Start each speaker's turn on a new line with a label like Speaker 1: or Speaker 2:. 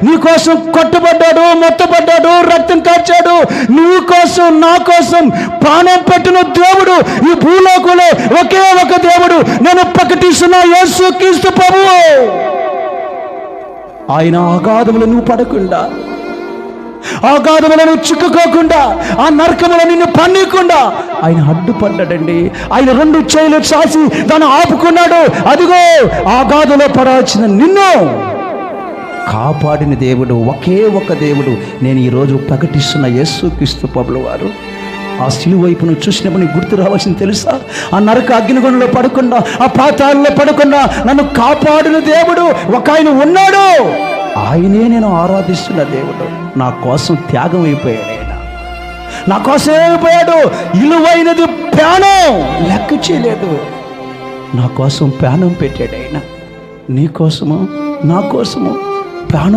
Speaker 1: నీ కోసం కొట్టబడ్డాడు, మొత్తబడ్డాడు, రక్తం కార్చాడు. నువ్వు కోసం, నా కోసం ప్రాణం పెట్టిన దేవుడు ఈ భూలోకంలో ఒకే ఒక దేవుడు. నేను ప్రకటిస్తున్న యేసుక్రీస్తు ప్రభువు. ఆయన అగాధములో నువ్వు పడకుండా, అగాధములను చిక్కుకోకుండా, ఆ నరకములో నిన్ను పన్నీయకుండా ఆయన అడ్డుపడ్డాడండి. ఆయన 2 చేతులు చాచి దాన్ని ఆపుకున్నాడు. అదిగో అగాధంలో పడవలసిన నిన్ను కాపాడిన దేవుడు, ఒకే ఒక దేవుడు. నేను ఈరోజు ప్రకటిస్తున్న యేసుక్రీస్తు ప్రభువు వారు. ఆ సిలువ వైపును చూసినప్పుడు నీకు గుర్తు రావాల్సింది తెలుసా? ఆ నరక అగ్నిగుణంలో పడకుండా, ఆ పాతాళంలో పడకుండా నన్ను కాపాడిన దేవుడు ఒక ఆయన ఉన్నాడు. ఆయనే నేను ఆరాధిస్తున్న దేవుడు. నా కోసం త్యాగం అయిపోయాడు. ఆయన నా కోసం ఏమైపోయాడు? విలువైనది ప్రాణం లెక్క చేయలేదు. నా కోసం ప్రాణం పెట్టాడు ఆయన. నీ కోసము, నా కోసము ప్రాణం